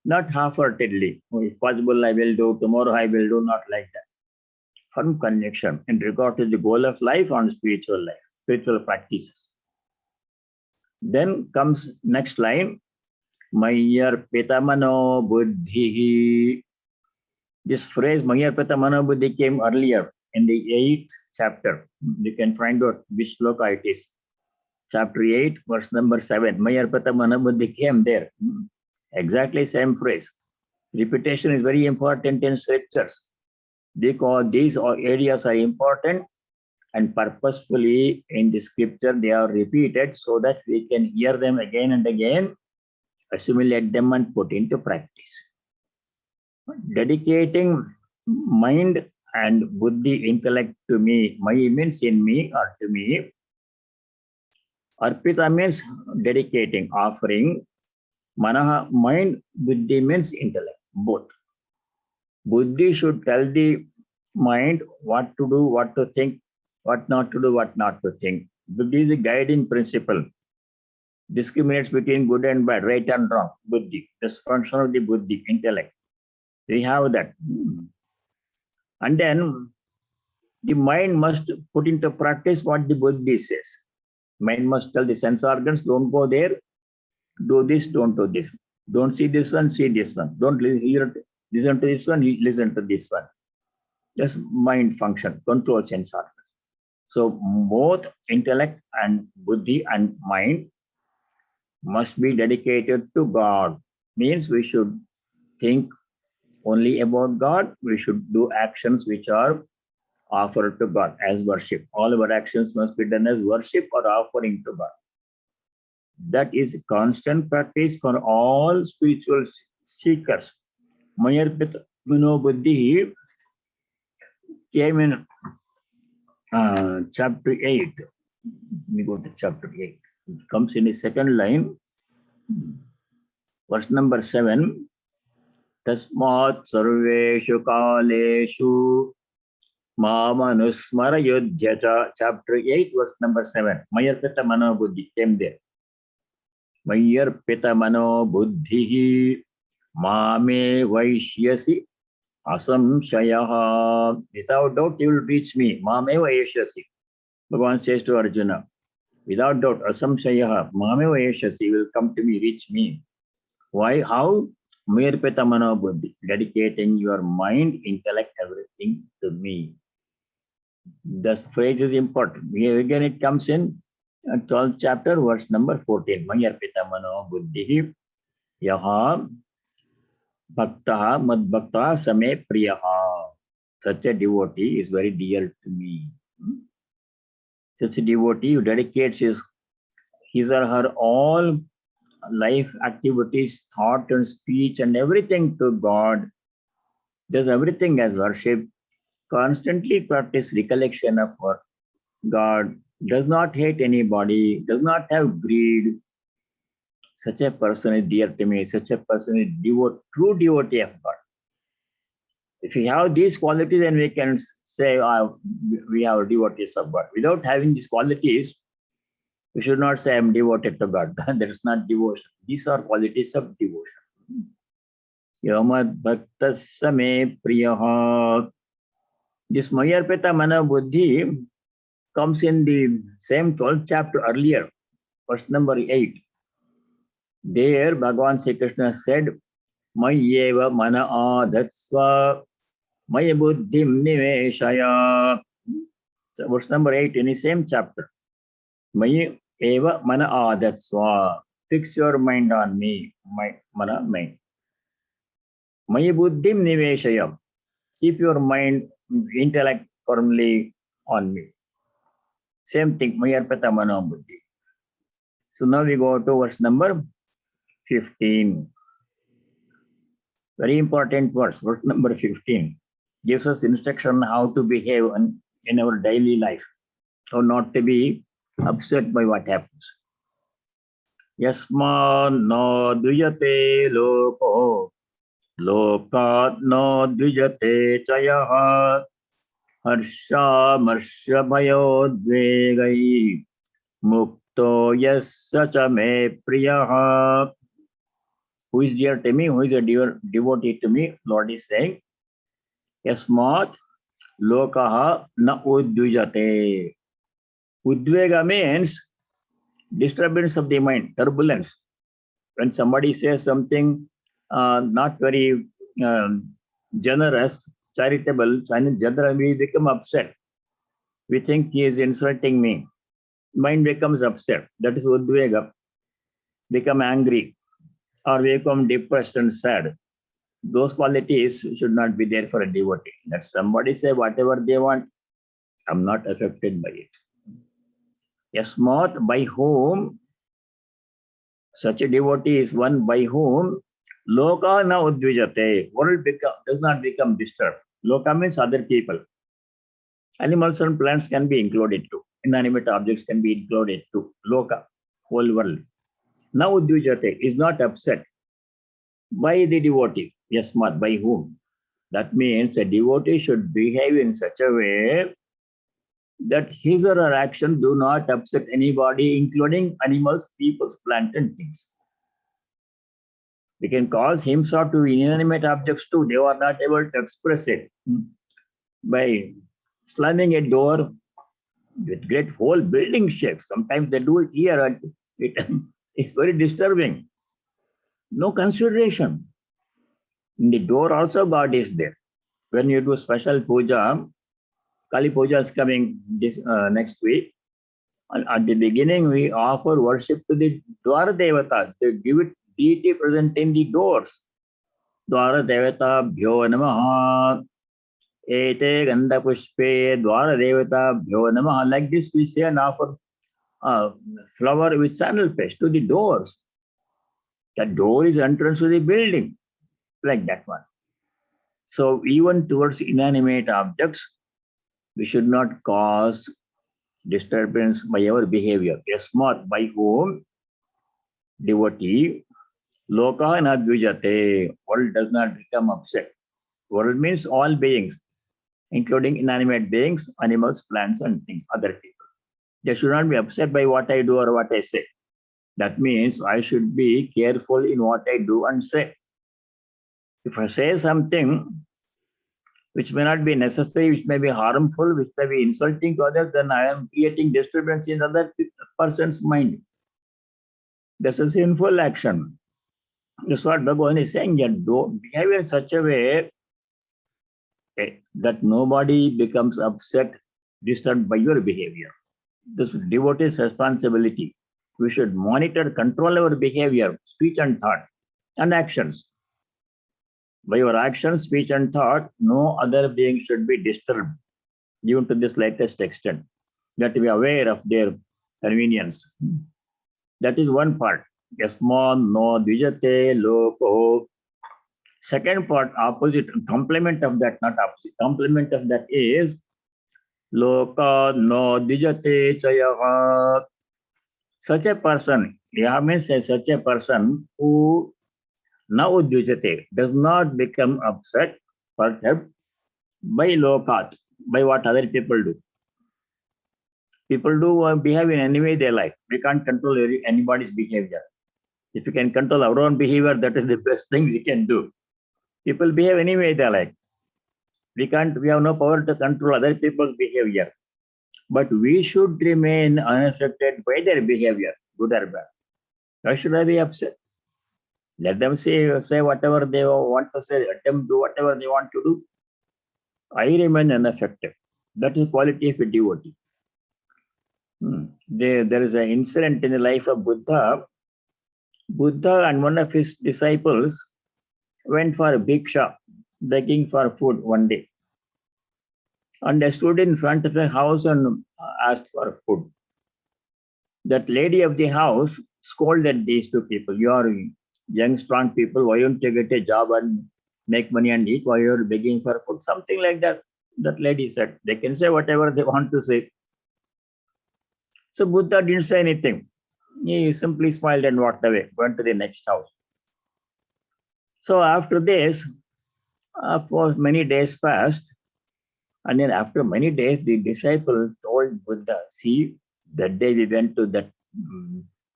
not half-heartedly. If possible, I will do, tomorrow I will do, not like that. Firm conviction in regard to the goal of life and spiritual life, spiritual practices. Then comes next line, Mayar Pitamano Buddhi. This phrase Mayar Pitamano Buddhi came earlier in the 8th chapter. You can find out which sloka it is. Chapter 8, verse number 7. Mayar Pitamano Buddhi came there. Exactly same phrase. Repetition is very important in scriptures because these areas are important and purposefully in the scripture they are repeated so that we can hear them again and again, assimilate them and put into practice. Dedicating mind and buddhi, intellect to me. Maya means in me or to me. Arpita means dedicating, offering. Manaha, mind, buddhi means intellect, both. Buddhi should tell the mind what to do, what to think, what not to do, what not to think. Buddhi is a guiding principle. Discriminates between good and bad, right and wrong. Buddhi, this function of the buddhi, intellect. We have that. And then the mind must put into practice what the buddhi says. Mind must tell the sense organs, don't go there, do this, don't do this. Don't see this one, see this one. Don't listen to this one, listen to this one. Just mind function, control sense organs. So both intellect and buddhi and mind must be dedicated to God. Means we should think only about God. We should do actions which are offered to God as worship. All our actions must be done as worship or offering to God. That is a constant practice for all spiritual seekers. Mayarpita Mano Buddhi came in chapter 8. We go to chapter 8. It comes in the second line, verse number 7. Tasmat sarveshu kaleshu mamanusmara yudhyacha. Chapter 8, verse number 7. Mayarpita Mano Buddhi came there. Mayarpita mano buddhihi mame vaishyasi asamshayaha. Without doubt, you will reach me. Mame vaishyasi. Bhagavan says to Arjuna, without doubt, asamshayaha, mame vaishyasi, will come to me, reach me. Why? How? Mayarpita mano buddhi. Dedicating your mind, intellect, everything to me. The phrase is important. Here again it comes in 12th chapter, verse number 14. Mayarpita mano buddhi yaha bhakta mad bhakta same priyaha. Such a devotee is very dear to me. Such a devotee who dedicates his or her all life activities, thought and speech and everything to God, does everything as worship, constantly practice recollection of God, does not hate anybody, does not have greed. Such a person is dear to me. Such a person is true devotee of God. If we have these qualities, then we can say we are devotees of God. Without having these qualities, we should not say I'm devoted to God. That is not devotion. These are qualities of devotion. Yamad bhakta same priyaha. This Mayarpita mana buddhi comes in the same 12th chapter earlier, verse number 8. There, Bhagavan Sri Krishna said, Mayyeva mana adhatsva maya buddhim niveshaya. So verse number 8 in the same chapter. Mayyeva mana adhatsva. Fix your mind on me. My mana mind. Maya buddhim niveshaya. Keep your mind, intellect firmly on me. Same thing, Mayarpita mana buddhi. So now we go to verse number 15. Very important verse number 15. Gives us instruction how to behave in our daily life, how not to be upset by what happens. Yasman no dvijate loko, lokat no dvijate chayaha, harsha marsha bhayodvegai, mukto yasya cha me priyaha. Who is dear to me? Who is a devotee to me? Lord is saying, Yasmat lokaha na udvijate. Udvega means disturbance of the mind, turbulence. When somebody says something not very generous, charitable, generally we become upset. We think he is insulting me. Mind becomes upset. That is udvega. Become angry or become depressed and sad. Those qualities should not be there for a devotee. That somebody say whatever they want, I'm not affected by it. Yasmat, by whom such a devotee is one by whom loka na udvijate. World does not become disturbed. Loka means other people. Animals and plants can be included too. Inanimate objects can be included too. Loka, whole world. Na udvijate is not upset by the devotee. Yasmat, by whom? That means a devotee should behave in such a way that his or her action do not upset anybody, including animals, people, plants, and things. We can cause himself to inanimate objects too. They are not able to express it by slamming a door with great whole building shakes. Sometimes they do it here and it's very disturbing. No consideration. In the door also God is there. When you do special puja, Kali Puja is coming this next week. And at the beginning, we offer worship to the Dwara Devata, the deity present in the doors. Dwara Devata Bhyo Namaha. Ete Ganda Pushpe Dwara Devata Bhyo Namaha. Like this, we say and offer flower with sandal paste to the doors. The door is entrance to the building, like that one. So even towards inanimate objects, we should not cause disturbance by our behavior. Yasmat, by whom devotee, loka nadvijate, world does not become upset. World means all beings, including inanimate beings, animals, plants, and things, other people. They should not be upset by what I do or what I say. That means I should be careful in what I do and say. If I say something which may not be necessary, which may be harmful, which may be insulting to others, then I am creating disturbance in other person's mind. That's a sinful action. That's what Bhagavan is saying. Don't behave in such a way that nobody becomes upset, disturbed by your behavior. This is devotee's responsibility. We should monitor, control our behavior, speech and thought, and actions. By your actions, speech, and thought, no other being should be disturbed, even to the slightest extent. That we are aware of their convenience. That is one part. Yasman no dvijate loko. Second part, opposite, complement of that, not opposite. Complement of that is loka no dvijate chayaha. Such a person, yeah, means such a person who now udvijate does not become upset, perturbed by lokat, by what other people do. People do behave in any way they like. We can't control anybody's behavior. If you can control our own behavior, that is the best thing we can do. People behave any way they like. We have no power to control other people's behavior. But we should remain unaffected by their behavior, good or bad. Why should I be upset? Let them say whatever they want to say, let them do whatever they want to do. I remain unaffected. That is quality of a devotee. There is an incident in the life of Buddha. Buddha and one of his disciples went for a bhiksha, begging for food one day. And they stood in front of a house and asked for food. That lady of the house scolded these two people. You are young, strong people. Why don't you get a job and make money and eat? Why are you begging for food? Something like that. That lady said, they can say whatever they want to say. So Buddha didn't say anything. He simply smiled and walked away, went to the next house. So after this, for many days passed, and then after many days, the disciple told Buddha, see, that day we went to that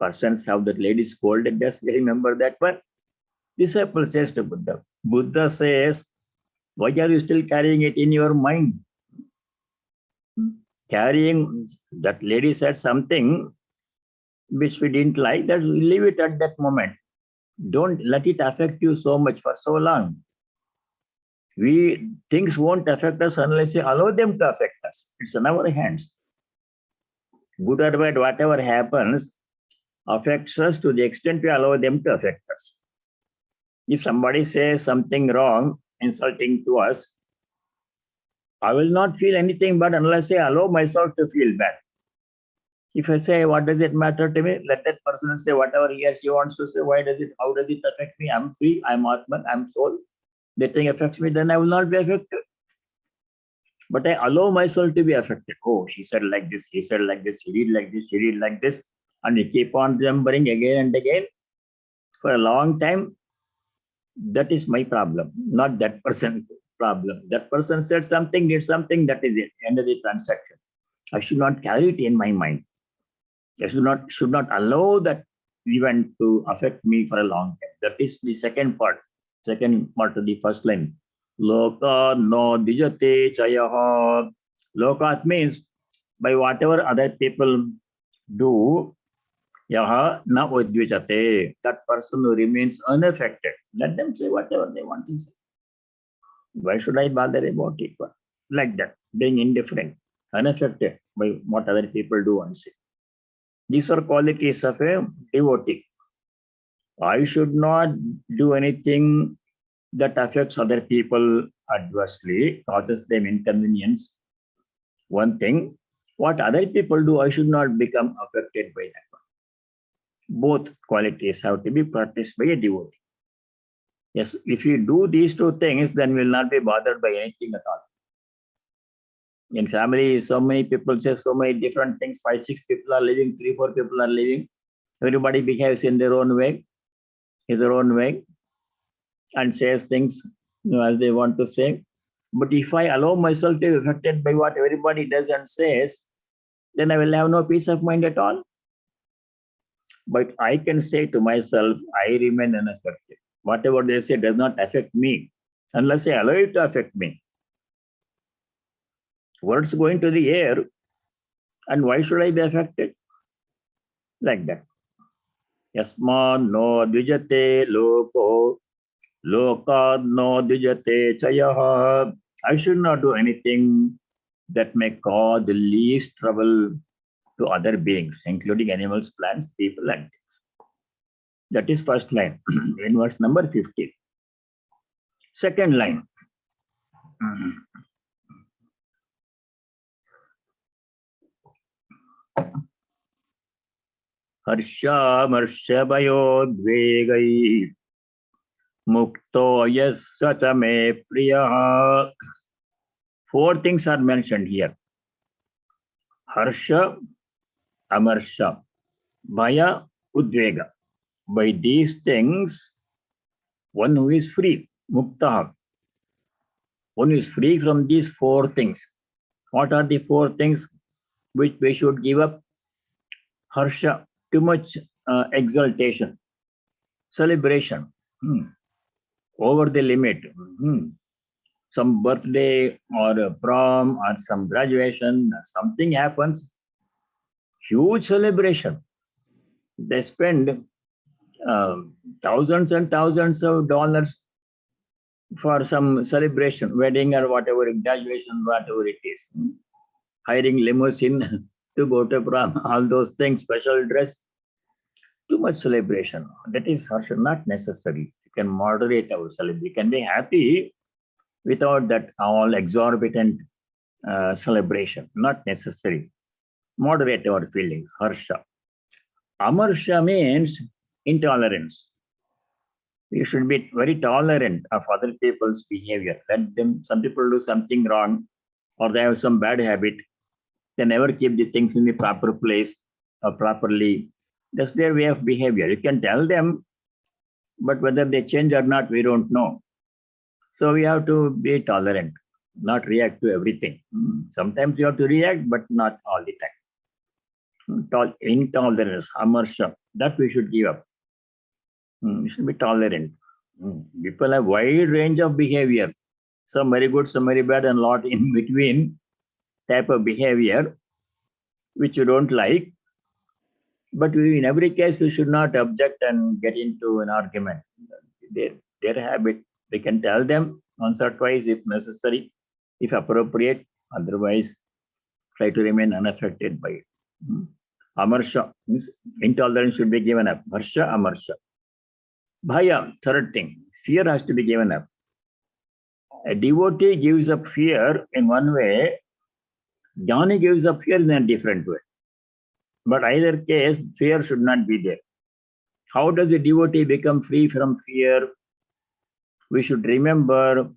person's house, that lady scolded us. Remember that one? Disciple says to Buddha, Buddha says, why are you still carrying it in your mind? Carrying, that lady said something which we didn't like, that leave it at that moment. Don't let it affect you so much for so long. Things won't affect us unless we allow them to affect us. It's in our hands. Good or bad, whatever happens, affects us to the extent we allow them to affect us. If somebody says something wrong, insulting to us, I will not feel anything but unless I allow myself to feel bad. If I say, what does it matter to me? Let that person say whatever he or she wants to say. How does it affect me? I'm free, I'm Atman, I'm soul. That thing affects me, then I will not be affected. But I allow myself to be affected. Oh, she said like this, he said like this, he did like this, she did like this. And you keep on remembering again and again for a long time. That is my problem, not that person's problem. That person said something, did something, that is it. End of the transaction. I should not carry it in my mind. I should not allow that event to affect me for a long time. That is the second part of the first line. Loka no dijate chayaha. Lokat means by whatever other people do, yaha na udvijate. That person who remains unaffected. Let them say whatever they want to say. Why should I bother about it? Like that, being indifferent, unaffected by what other people do and say. These are qualities of a devotee. I should not do anything that affects other people adversely, causes them inconvenience. One thing, what other people do, I should not become affected by that one. Both qualities have to be practiced by a devotee. Yes, if you do these two things, then we will not be bothered by anything at all. In family, so many people say so many different things. 5, 6 people are living, 3, 4 people are living. Everybody behaves in their own way, and says things as they want to say. But if I allow myself to be affected by what everybody does and says, then I will have no peace of mind at all. But I can say to myself, I remain unaffected. Whatever they say does not affect me unless I allow it to affect me. Words go into the air, and why should I be affected? Like that. Yasman no dvijate loko, lokad no dvijate chayaha. I should not do anything that may cause the least trouble to other beings, including animals, plants, people, and things. That is first line in verse number 15. Second line. Harshamarshavayoddvegai mukto yassa me priya. Four things are mentioned here. Harsha, Amarsha, Bhaya, Udvega. By these things, one who is free, Mukta. One who is free from these four things. What are the four things which we should give up? Harsha, too much exaltation, celebration, over the limit. Some birthday or a prom or some graduation, something happens, huge celebration. They spend thousands and thousands of dollars for some celebration, wedding or whatever, graduation, whatever it is. Hiring limousine to go to prom, all those things, special dress, too much celebration. That is harsha, not necessary. You can moderate our celebration. We can be happy without that all exorbitant celebration, not necessary. Moderate our feelings, harsha. Amarsha means intolerance. We should be very tolerant of other people's behavior. Let them, some people do something wrong or they have some bad habit. They never keep the things in the proper place or properly. That's their way of behavior. You can tell them, but whether they change or not, we don't know. So we have to be tolerant, not react to everything. Sometimes you have to react, but not all the time. Intolerance, amarsha, that we should give up. We should be tolerant. People have wide range of behavior. Some very good, some very bad, and a lot in between type of behavior which you don't like. But in every case, we should not object and get into an argument. Their habit, we can tell them once or twice if necessary, if appropriate. Otherwise, try to remain unaffected by it. Amarsha means intolerance should be given up. Harsha, amarsha. Bhaya, third thing, fear has to be given up. A devotee gives up fear in one way, jnani gives up fear in a different way. But either case, fear should not be there. How does a devotee become free from fear? We should remember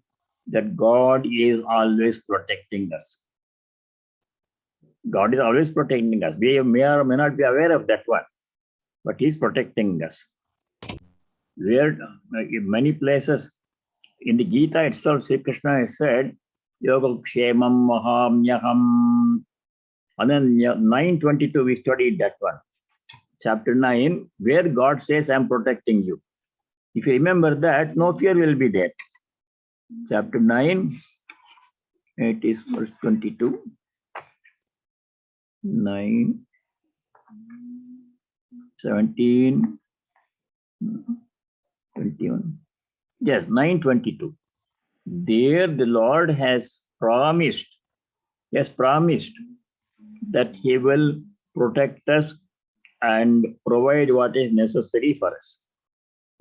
that God is always protecting us. God is always protecting us. We may or may not be aware of that one, but He is protecting us. Where in many places in the Gita itself, Sri Krishna has said, Yoga Kshemam Mahamyaham. And then 9:22, we studied that one. Chapter 9, where God says, I'm protecting you. If you remember that, no fear will be there. Chapter 9, it is verse 22. 9, 17, 21. Yes, 9:22. There the Lord has promised that He will protect us and provide what is necessary for us.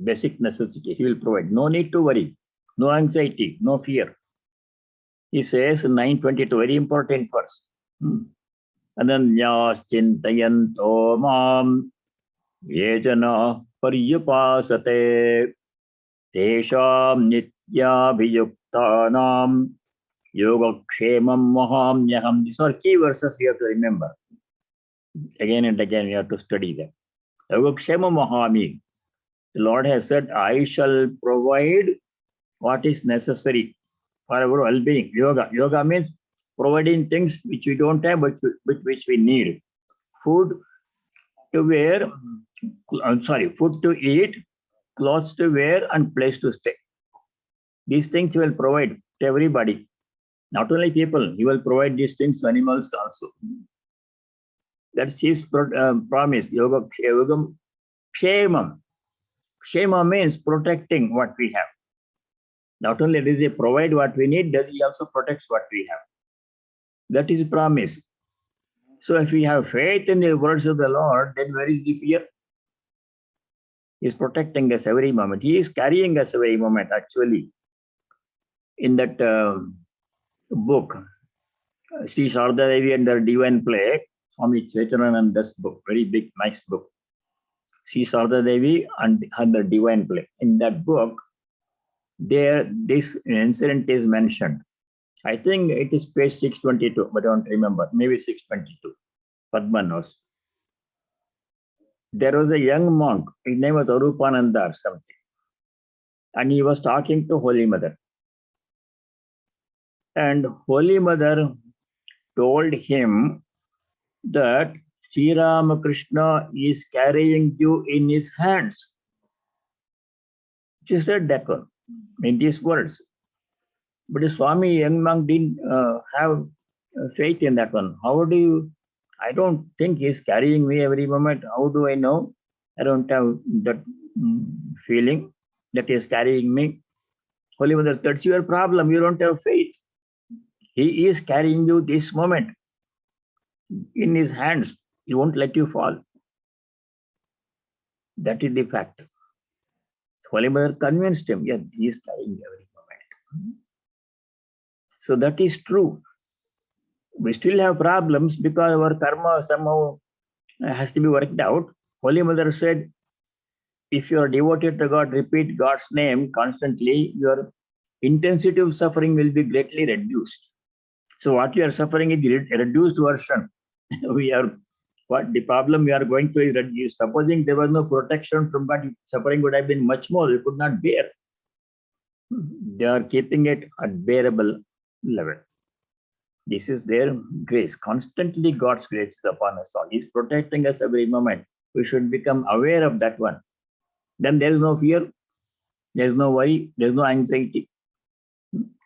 Basic necessity, He will provide. No need to worry, no anxiety, no fear. He says in 9:22, very important verse. Ananyas chintayanto mam yejana paryupasate tesham nityabhiyuktanam yogakshemam mahamyaham. These are key verses we have to remember. Again and again we have to study them. Yogakshemam mahami. The Lord has said, I shall provide what is necessary for our well-being. Yoga means providing things which we don't have, but which we need. Food, to wear, food to eat, clothes to wear, and place to stay. These things he will provide to everybody. Not only people, he will provide these things to animals also. That's his promise. Yogam Kshemam. Kshema means protecting what we have. Not only does he provide what we need, does he also protects what we have. That is promise. So if we have faith in the words of the Lord, then where is the fear? He is protecting us every moment. He is carrying us every moment, actually. In that book, Sri Sharda Devi and the Divine Play, Swami Chaitananda's book, very big, nice book. Sri Sharda Devi and the Divine Play. In that book, there this incident is mentioned. I think it is page 622, but I don't remember. Maybe 622. Padma knows. There was a young monk. His name was Arupananda or something. And he was talking to Holy Mother. And Holy Mother told him that Sri Ramakrishna is carrying you in his hands. She said that one in these words. But the Swami, young monk, didn't have faith in that one. How do you? I don't think he's carrying me every moment. How do I know? I don't have that feeling that he's carrying me. Holy Mother, that's your problem. You don't have faith. He is carrying you this moment in his hands. He won't let you fall. That is the fact. Holy Mother convinced him, yes, he is carrying you every moment. So that is true. We still have problems because our karma somehow has to be worked out. Holy Mother said, if you are devoted to God, repeat God's name constantly, your intensity of suffering will be greatly reduced. So what you are suffering is the reduced version. What the problem we are going through is reduced. Supposing there was no protection from God, suffering would have been much more. We could not bear. They are keeping it at bearable level. This is their grace. Constantly God's grace is upon us all. He's protecting us every moment. We should become aware of that one. Then there is no fear, there is no worry, there is no anxiety.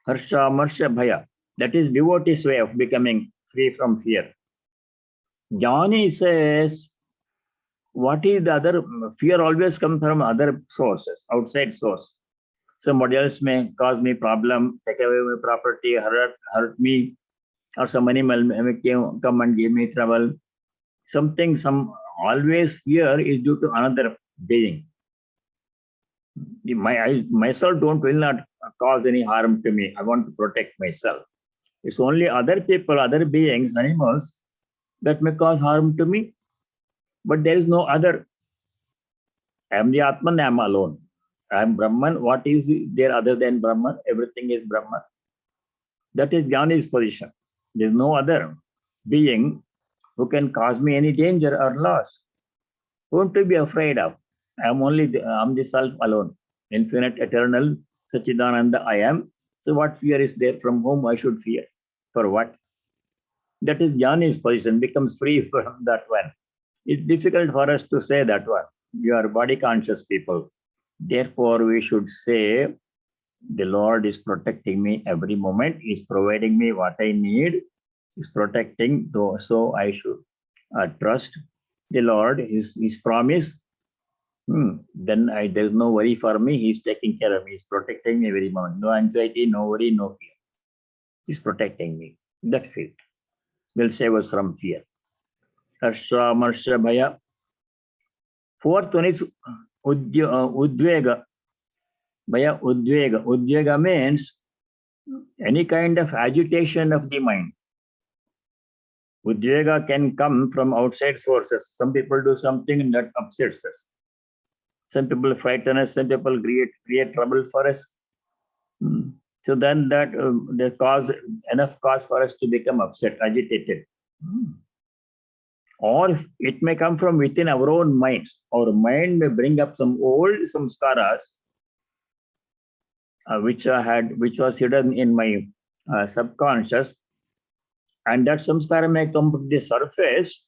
Harsha, Marsha, Bhaya. That is devotee's way of becoming free from fear. Jnani says, what is the other? Fear always comes from other sources, outside source. Somebody else may cause me problem, take away my property, hurt me, or some animal may come and give me trouble. Always fear is due to another being. Myself will not cause any harm to me. I want to protect myself. It's only other people, other beings, animals that may cause harm to me. But there is no other. I am the Atman, I am alone. I am Brahman. What is there other than Brahman? Everything is Brahman. That is Jnani's position. There is no other being who can cause me any danger or loss. Don't to be afraid of. I am the self alone. Infinite, eternal, Sachidananda I am. So what fear is there? From whom I should fear? For what? That is Jnani's position, becomes free from that one. It's difficult for us to say that one. You are body conscious people. Therefore, we should say, the Lord is protecting me every moment. He's providing me what I need. He's protecting, so I should trust the Lord, his promise. Then there's no worry for me. He's taking care of me. He's protecting me every moment. No anxiety, no worry, no fear. He's protecting me. That faith will save us from fear. Harsha, Marsha, Bhaya. Fourth one is Udvega. Bhaya, Udvega. Udvega means any kind of agitation of the mind. Udvega can come from outside sources. Some people do something that upsets us. Some people frighten us. Some people create trouble for us. So then that they cause enough cause for us to become upset, agitated. Or it may come from within our own minds. Our mind may bring up some old samskaras, which was hidden in my subconscious, and that samskara may come to the surface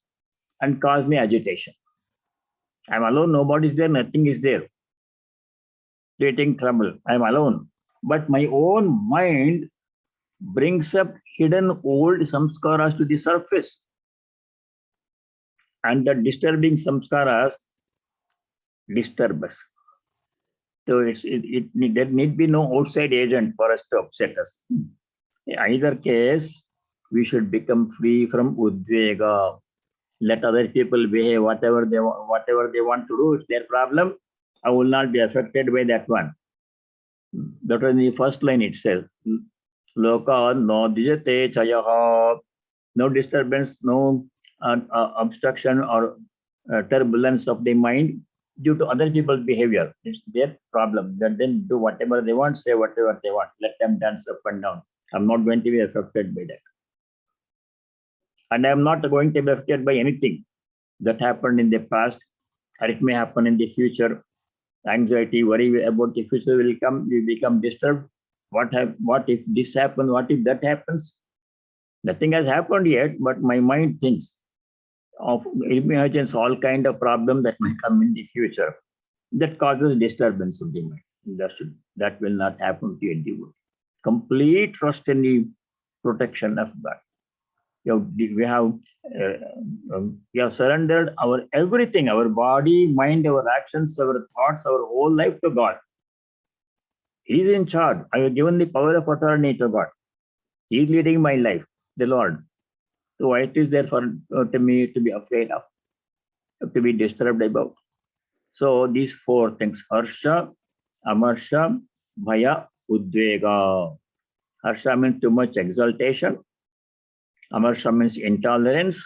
and cause me agitation. I'm alone, nobody is there, nothing is there. Creating trouble. I'm alone. But my own mind brings up hidden old samskaras to the surface. And the disturbing samskaras disturb us. So there need be no outside agent for us to upset us. In either case, we should become free from udvega. Let other people behave whatever they want to do. It's their problem. I will not be affected by that one. That was in the first line itself. Loka no dijate chayaha. No disturbance, no obstruction or turbulence of the mind due to other people's behavior. It's their problem. Let them do whatever they want, say whatever they want. Let them dance up and down. I'm not going to be affected by that. And I'm not going to be affected by anything that happened in the past, or it may happen in the future. Anxiety, worry about the future will come, we become disturbed. What if this happens? What if that happens? Nothing has happened yet, but my mind thinks of imagines all kind of problems that may come in the future. That causes disturbance of the mind. That will not happen to a devotee. Complete trust in the protection of God. We have surrendered our everything, our body, mind, our actions, our thoughts, our whole life to God. He is in charge. I have given the power of attorney to God. He is leading my life, the Lord. So why it is there for to me to be afraid of, to be disturbed about? So these four things: harsha, amarsha, bhaya, udvega. Harsha means too much exaltation. Amarsha means intolerance.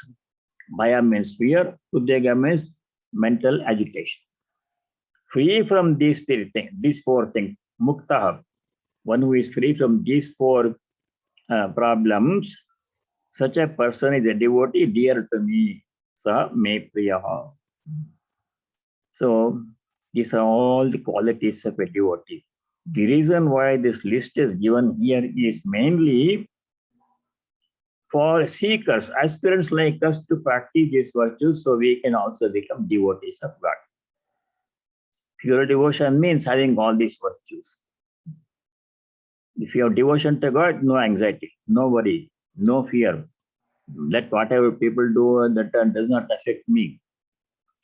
Bhaya means fear. Udvega means mental agitation. Free from these three things, these four things, mukta, one who is free from these four problems, such a person is a devotee dear to me. Sa me priyaha. So these are all the qualities of a devotee. The reason why this list is given here is mainly for seekers, aspirants like us to practice these virtues so we can also become devotees of God. Pure devotion means having all these virtues. If you have devotion to God, no anxiety, no worry, no fear. Let whatever people do, that does not affect me.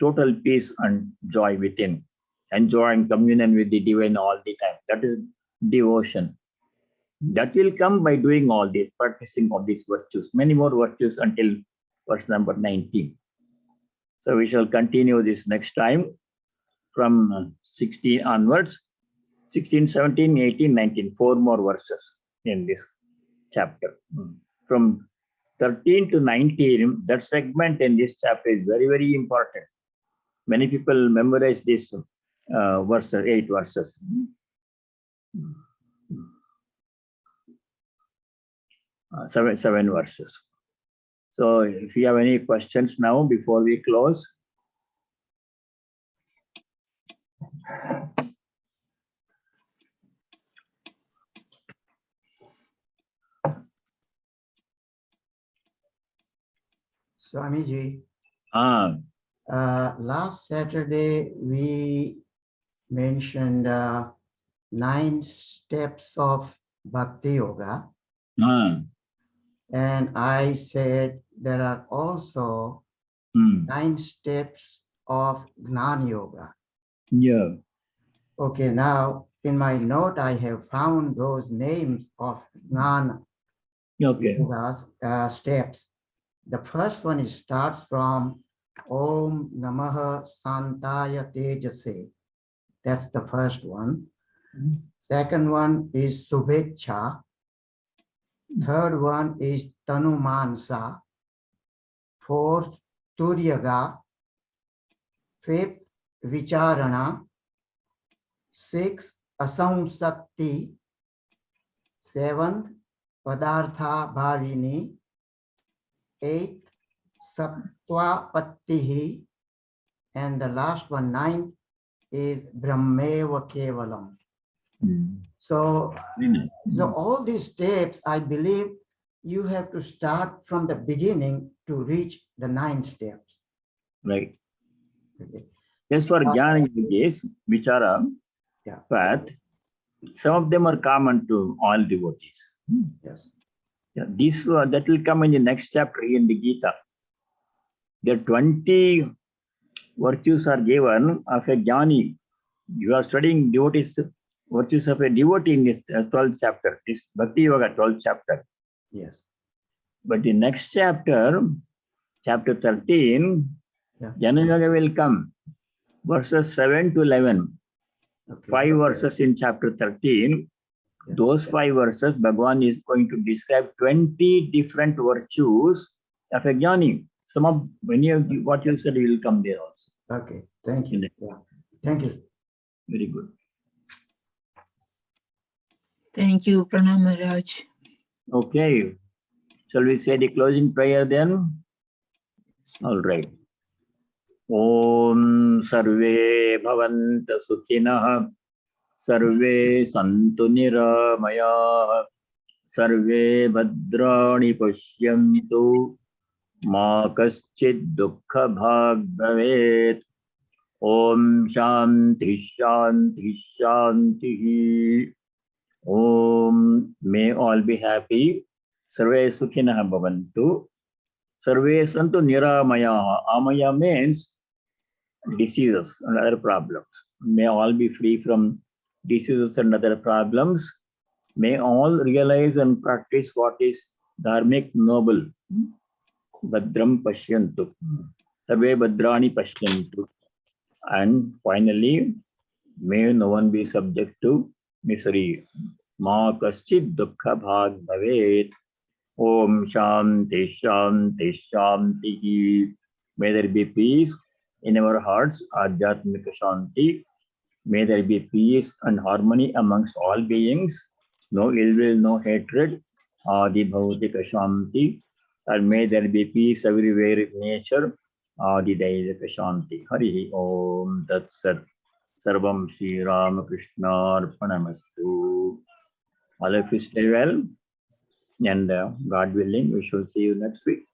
Total peace and joy within. Enjoying communion with the divine all the time. That is devotion. That will come by doing all this, practicing all these virtues. Many more virtues until verse number 19. So we shall continue this next time from 16 onwards. 16, 17, 18, 19. 4 more verses in this chapter. From 13 to 19, that segment in this chapter is very, very important. Many people memorize this verses, 8 verses. 7 verses. So if you have any questions now before we close. Swamiji, last Saturday we mentioned 9 steps of Bhakti Yoga. And I said there are also 9 steps of Gnana Yoga. Yeah. Okay, now in my note I have found those names of Gnana Yoga's steps. The first one starts from Om Namaha Santaya Tejase. That's the first one. Second one is Subhecha. Third one is Tanumansa. Fourth, Turyaga. Fifth, Vicharana. Sixth, Asamsakti. Seventh, Padartha Bhavini. Eighth, Saptva-pattihi. And the last one, 9th, is Brahmeva Kevalam. So all these steps, I believe you have to start from the beginning to reach the 9 steps. Right. Okay. Just for Jnana Yogis, Vichara, Yeah. path, some of them are common to all devotees. Yes. Yeah, that will come in the next chapter in the Gita. There are 20 virtues are given of a jnani. You are studying devotees, virtues of a devotee in this 12th chapter, this Bhakti Yoga 12th chapter. Yes. But the next chapter, chapter 13, Yeah. Jnana Yoga will come, verses 7 to 11. Okay. 5 verses in chapter 13. Yeah. Those 5 verses, Bhagavan is going to describe 20 different virtues of a jnani. Some of many of what you said will come there also. Okay. Thank you. Yeah. Thank you. Very good. Thank you, Pranam Maharaj. Okay. Shall we say the closing prayer then? All right. Om Sarve Bhavanta Sukhinah Sarve Santu Niramaya Sarve Bhadrani Pashyantu Ma Kaschid Dukkha Bhag Bhavet Om Shanti Shanti Shanti. Om, may all be happy. Sarve Sukhinah Bhavantu. Sarve Santu Niramaya. Amaya means diseases and other problems. May all be free from diseases and other problems. May all realize and practice what is dharmic noble. Bhadram Pashyantu. Sarve Bhadrani Pashyantu. And finally, may no one be subject to misery. Ma kaschid dukkha bhag bhavet. Om Shanti Shanti Shanti. May there be peace in our hearts, Adhyatmika Shanti. May there be peace and harmony amongst all beings. No ill will, no hatred. Adi Bhautika Shanti. And may there be peace everywhere in nature. Adi Daivika Shanti. Hari Om Tat Sat. Sarvam Shri Ramakrishna Arpanamastu. All of you stay well, and God willing, we shall see you next week.